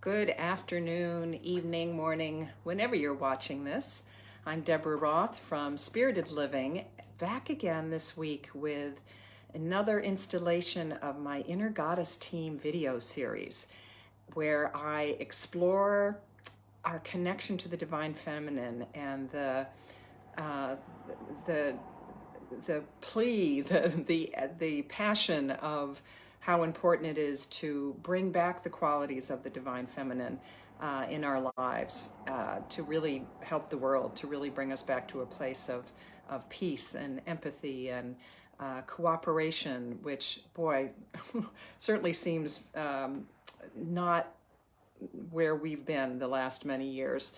Good afternoon, evening, morning, whenever you're watching this. I'm Deborah Roth from Spirited Living, back again this week with another installation of my Inner Goddess Team video series, where I explore our connection to the Divine Feminine and the plea, the passion of how important it is to bring back the qualities of the Divine Feminine in our lives, to really help the world, to really bring us back to a place of peace and empathy and cooperation, which, boy, certainly seems not where we've been the last many years.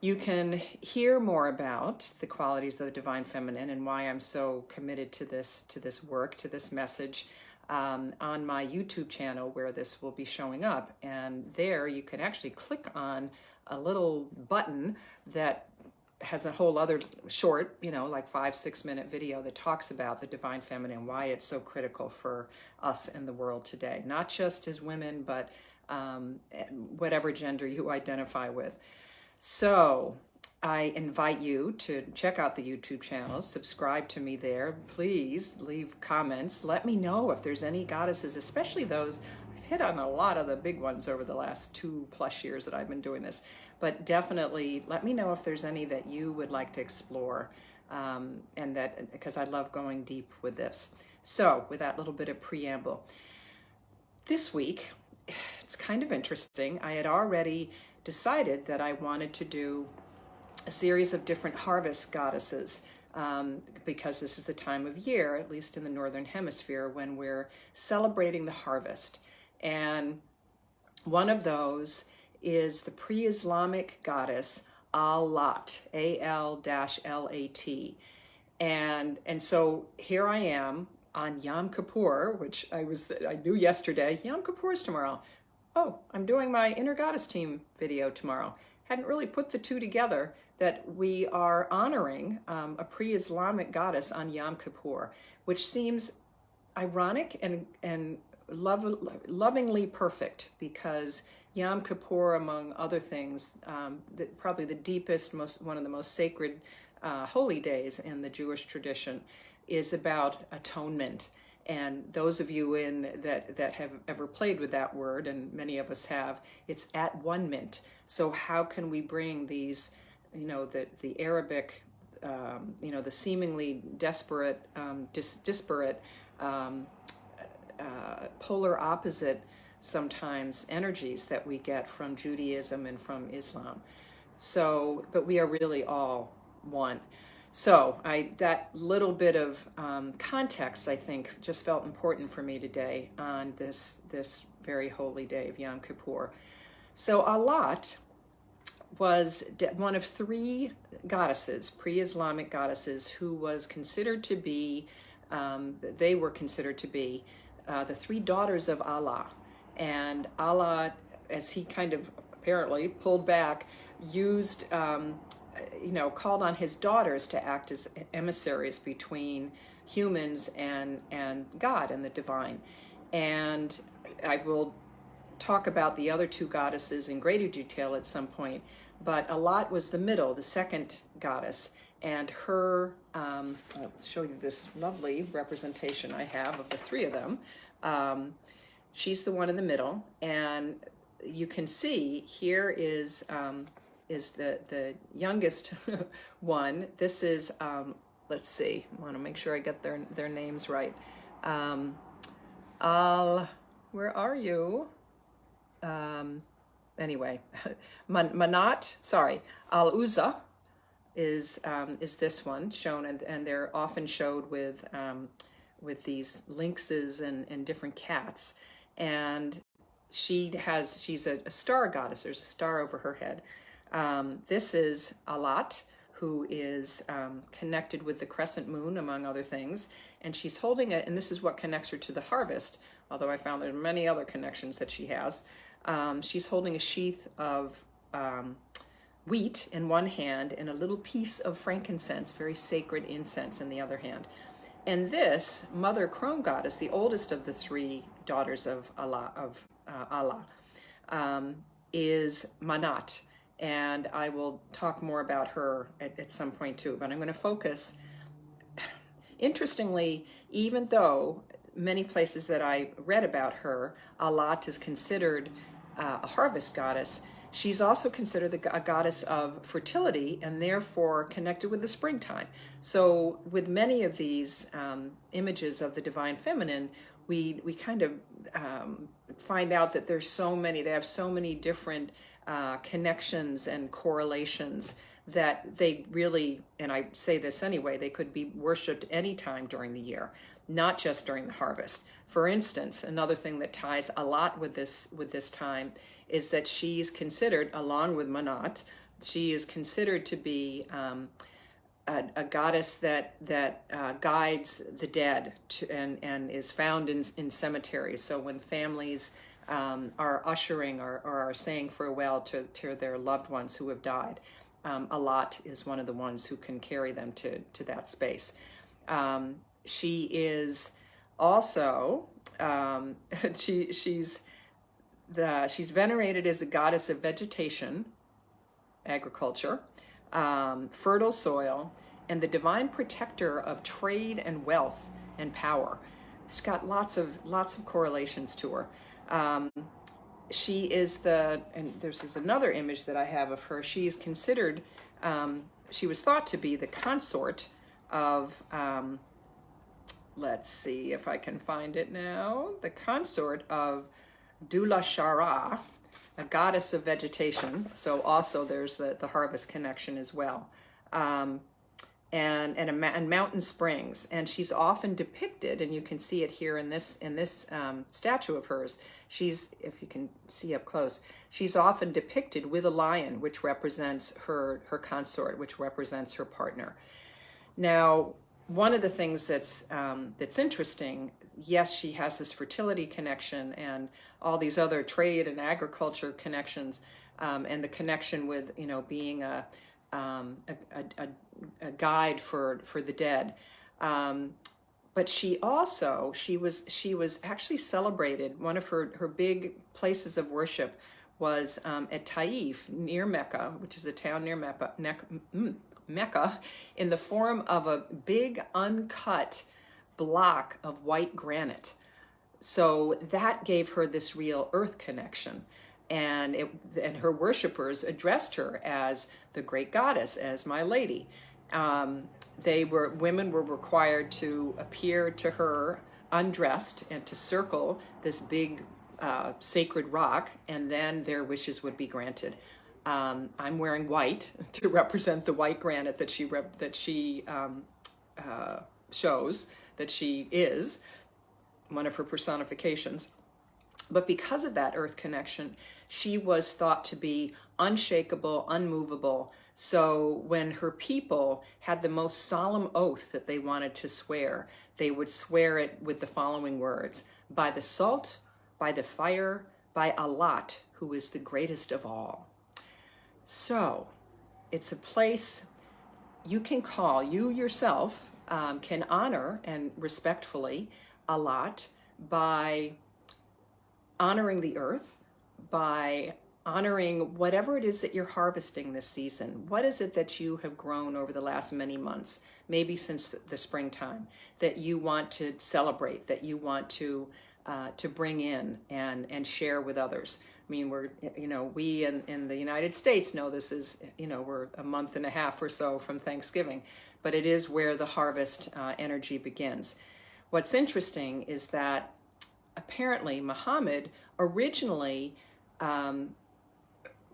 You can hear more about the qualities of the Divine Feminine and why I'm so committed to this work, to this message, on my YouTube channel, where this will be showing up. And there you can actually click on a little button that has a whole other short, like 5-6 minute video that talks about the Divine Feminine, why it's so critical for us in the world today, not just as women, but whatever gender you identify with. So I invite you to check out the YouTube channel, subscribe to me there. Please leave comments. Let me know if there's any goddesses, especially those. I've hit on a lot of the big ones over the last 2+ years that I've been doing this, but definitely let me know if there's any that you would like to explore, and that, because I love going deep with this. So with that little bit of preamble, this week, it's kind of interesting. I had already decided that I wanted to do a series of different harvest goddesses, because this is the time of year, at least in the Northern Hemisphere, when we're celebrating the harvest. And one of those is the pre-Islamic goddess Al-Lat, A-L-L-A-T. And so here I am on Yom Kippur, which I knew yesterday. Yom Kippur is tomorrow. Oh, I'm doing my Inner Goddess Team video tomorrow. Hadn't really put the two together, that we are honoring a pre-Islamic goddess on Yom Kippur, which seems ironic and lovingly perfect, because Yom Kippur, among other things, probably the deepest, one of the most sacred holy days in the Jewish tradition, is about atonement. And those of you that have ever played with that word, and many of us have, it's at one mint. So how can we bring these, the Arabic, the seemingly disparate, polar opposite sometimes energies that we get from Judaism and from Islam. So, but we are really all one. So that little bit of context, I think, just felt important for me today on this very holy day of Yom Kippur. So Al-Lat was one of 3 goddesses, pre-Islamic goddesses, who was considered to be, they were considered to be the 3 daughters of Allah. And Allah, as he kind of apparently pulled back, used called on his daughters to act as emissaries between humans and God and the divine. And I will talk about the other 2 goddesses in greater detail at some point, but Al-Lat was the middle, the second goddess, and her, I'll show you this lovely representation I have of the 3 of them. She's the one in the middle, and you can see here is the youngest one. This is, let's see, I want to make sure I get their names right. Where are you? Anyway, Manat, sorry, Al-Uzza is this one shown, and they're often showed with these lynxes and different cats. And she's a star goddess. There's a star over her head. This is Al-Lat, who is connected with the crescent moon, among other things. And she's holding it, and this is what connects her to the harvest, although I found there are many other connections that she has. She's holding a sheath of wheat in one hand and a little piece of frankincense, very sacred incense, in the other hand. And this Mother Crone goddess, the oldest of the 3 daughters of Allah, is Manat. And I will talk more about her at some point too, but I'm going to focus. Interestingly, even though many places that I read about her, Al-Lat is considered a harvest goddess, she's also considered a goddess of fertility and therefore connected with the springtime. So with many of these images of the divine feminine, we kind of find out that there's so many, they have so many different connections and correlations that they really, and I say this anyway, they could be worshipped any time during the year, not just during the harvest. For instance, another thing that ties a lot with this time is that she's considered, along with Manat, she is considered to be a goddess that guides the dead and is found in cemeteries. So when families are ushering or are saying farewell to their loved ones who have died, Al-Lat is one of the ones who can carry them to that space. She is also she's venerated as a goddess of vegetation, agriculture, fertile soil, and the divine protector of trade and wealth and power. It's got lots of correlations to her. She is and there's another image that I have of her. She is considered, she was thought to be the consort of, let's see if I can find it now, the consort of Doula Chara, a goddess of vegetation. So also there's the harvest connection as well. And mountain springs, and she's often depicted, and you can see it here in this statue of hers. She's, if you can see up close, she's often depicted with a lion, which represents her consort, which represents her partner. Now, one of the things that's interesting, yes, she has this fertility connection and all these other trade and agriculture connections, and the connection with being a guide for the dead, but she was actually celebrated. One of her big places of worship was at Taif near Mecca, which is a town near Mecca, in the form of a big uncut block of white granite. So that gave her this real earth connection. And her worshipers addressed her as the great goddess, as my lady. Women were required to appear to her undressed and to circle this big sacred rock, and then their wishes would be granted. I'm wearing white to represent the white granite that she shows that she is one of her personifications. But because of that earth connection, she was thought to be unshakable, unmovable. So when her people had the most solemn oath that they wanted to swear, they would swear it with the following words: by the salt, by the fire, by Al-Lat, who is the greatest of all. So it's a place you can call, you yourself can honor and respectfully Al-Lat by honoring the earth, by honoring whatever it is that you're harvesting this season. What is it that you have grown over the last many months, maybe since the springtime, that you want to celebrate, that you want to bring in and share with others? I mean, we in the United States know this is, we're a month and a half or so from Thanksgiving, but it is where the harvest energy begins. What's interesting is that apparently Muhammad originally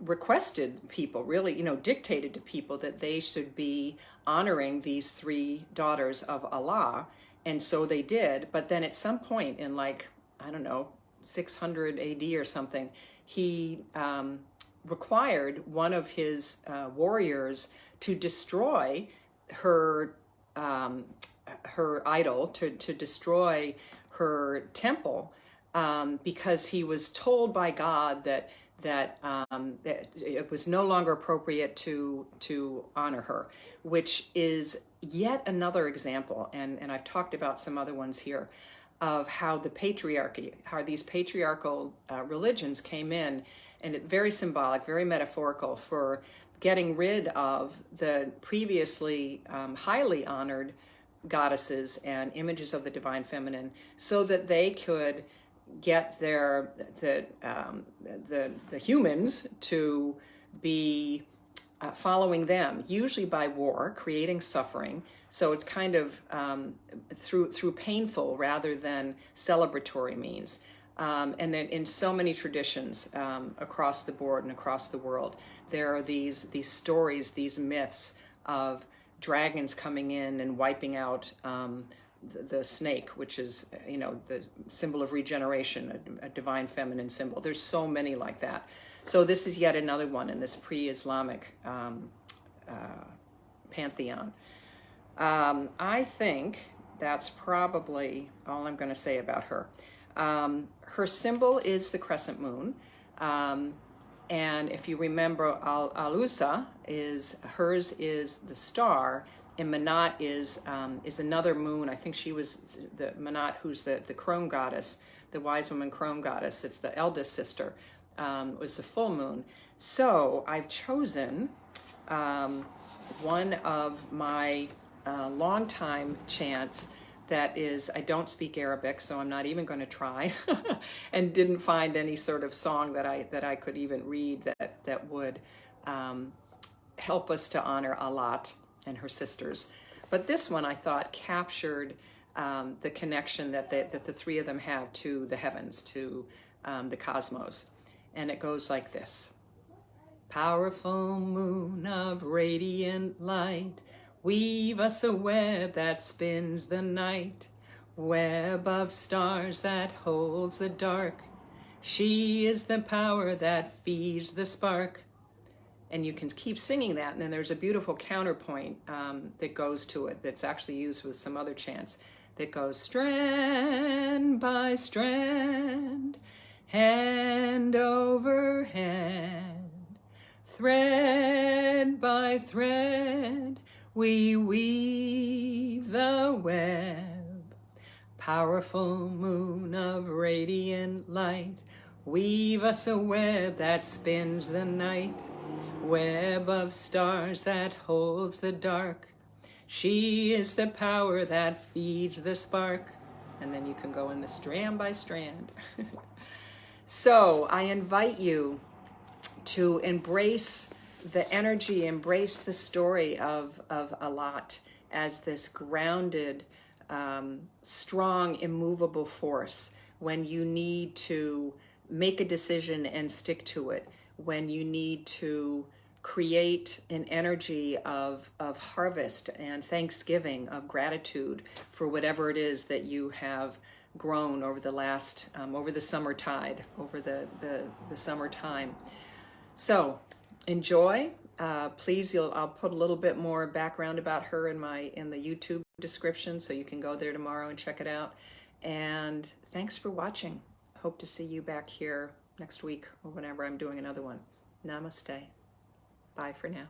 requested people, really, dictated to people that they should be honoring these three daughters of Allah. And so they did. But then at some point in 600 AD or something, he required one of his warriors to destroy her idol, to destroy her temple, because he was told by God that it was no longer appropriate to honor her, which is yet another example, and I've talked about some other ones here, of how the patriarchy, how these patriarchal religions came in, and it very symbolic, very metaphorical for getting rid of the previously highly honored goddesses and images of the divine feminine, so that they could get the humans to be following them, usually by war, creating suffering. So it's kind of through painful rather than celebratory means. And then in so many traditions across the board and across the world, there are these stories, these myths of dragons coming in and wiping out the snake, which is, you know, the symbol of regeneration, a divine feminine symbol. There's so many like that. So this is yet another one in this pre-Islamic pantheon. I think that's probably all I'm going to say about her. Her symbol is the crescent moon. And if you remember, Al-Uzza hers is the star, and Manat is another moon. I think she was the Manat, who's the Crone goddess, the wise woman Crone goddess. It's the eldest sister. Was the full moon. So I've chosen one of my longtime chants that is, I don't speak Arabic, so I'm not even going to try, and didn't find any sort of song that I could even read that would help us to honor Al-Lat and her sisters. But this one I thought captured the connection that the three of them have to the heavens, to the cosmos. And it goes like this. Powerful moon of radiant light, weave us a web that spins the night, web of stars that holds the dark. She is the power that feeds the spark. And you can keep singing that, and then there's a beautiful counterpoint that goes to it that's actually used with some other chants that goes strand by strand, hand over hand, thread by thread, we weave the web. Powerful moon of radiant light, weave us a web that spins the night, web of stars that holds the dark. She is the power that feeds the spark. And then you can go in the strand by strand. So I invite you to embrace the energy, embrace the story of Al-Lat as this grounded, strong, immovable force when you need to make a decision and stick to it, when you need to create an energy of harvest and thanksgiving, of gratitude for whatever it is that you have grown over the last, over the summer tide, over the summertime. So enjoy. Please, I'll put a little bit more background about her in the YouTube description, so you can go there tomorrow and check it out. And thanks for watching. Hope to see you back here next week or whenever I'm doing another one. Namaste. Bye for now.